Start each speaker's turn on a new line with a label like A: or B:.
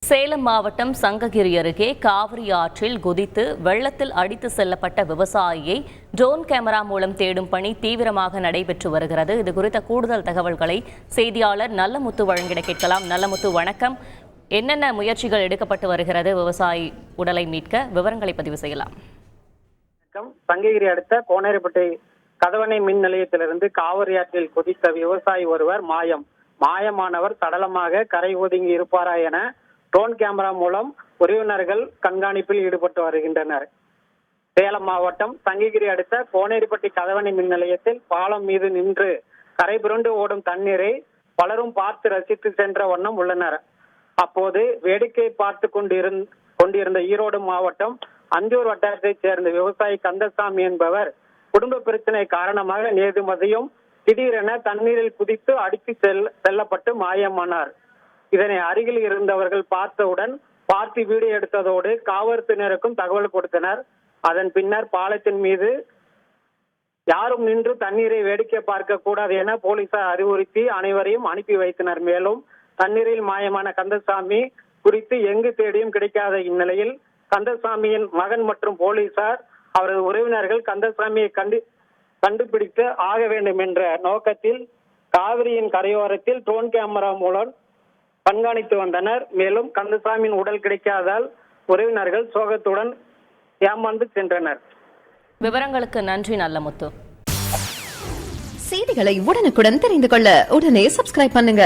A: சேலம் மாவட்டம் சங்ககிரி அருகே காவிரி ஆற்றில் குதித்து வெள்ளத்தில் அடித்து செல்லப்பட்ட விவசாயியை ட்ரோன் கேமரா மூலம் தேடும் பணி தீவிரமாக நடைபெற்று வருகிறது. இது குறித்த கூடுதல் தகவல்களை செய்தியாளர் நல்லமுத்து வழங்கிட கேட்கலாம். நல்லமுத்து, வணக்கம். என்னென்ன முயற்சிகள் எடுக்கப்பட்டு வருகிறது விவசாயி உடலை மீட்க? விவரங்களை பதிவு செய்யலாம்.
B: சங்ககிரி அடுத்த கோனேரிப்பட்டி கதவணை மின் நிலையத்திலிருந்து காவிரி ஆற்றில் குதித்த விவசாயி ஒருவர் மாயமானவர் சடலமாக கரை ஒதுங்கி இருப்பாரா என ட்ரோன் கேமரா மூலம் உறவினர்கள் கண்காணிப்பில் ஈடுபட்டு வருகின்றனர். சேலம் மாவட்டம் சங்ககிரி அடுத்த கோனேரிப்பட்டி கதவணை மின் நிலையத்தில் பாலம் மீது நின்று கரை புரண்டு ஓடும் தண்ணீரை பலரும் பார்த்து ரசித்து சென்ற வண்ணம் உள்ளனர். அப்போது வேடிக்கை பார்த்து கொண்டிருந்த ஈரோடு மாவட்டம் அஞ்சூர் வட்டாரத்தைச் சேர்ந்த விவசாயி கந்தசாமி என்பவர் குடும்ப பிரச்சனை காரணமாக நேற்று மதியம் திடீரென தண்ணீரில் குதித்து அடித்து செல்லப்பட்டு மாயமானார். இதனை அருகில் இருந்தவர்கள் பார்த்தவுடன் பார்த்து வீடியோ எடுத்ததோடு காவல்துறையினருக்கும் தகவல் கொடுத்தனர். அதன் பின்னர் பாலத்தின் மீது யாரும் நின்று தண்ணீரை வேடிக்கை பார்க்க கூடாது என போலீசார் அறிவுறுத்தி அனைவரையும் அனுப்பி வைத்தனர். மேலும் தண்ணீரில் மாயமான கந்தசாமி குறித்து எங்கு தேடியும் கிடைக்காத இந்நிலையில் கந்தசாமியின் மகன் மற்றும் போலீசார் அவரது உறவினர்கள் கந்தசாமியை கண்டுபிடித்து ஆக வேண்டும் என்ற நோக்கத்தில் காவிரியின் கரையோரத்தில் ட்ரோன் கேமரா மூலம் கண்காணித்து வந்தனர். மேலும் கந்தசாமியின் உடல் கிடைக்காதால் உறவினர்கள் சோகத்துடன் ஏமாந்து சென்றனர்.
A: விவரங்களுக்கு நன்றி நல்லமுத்து.
C: செய்திகளை உடனுக்குடன் தெரிந்து கொள்ள உடனே சப்ஸ்கிரைப் பண்ணுங்க.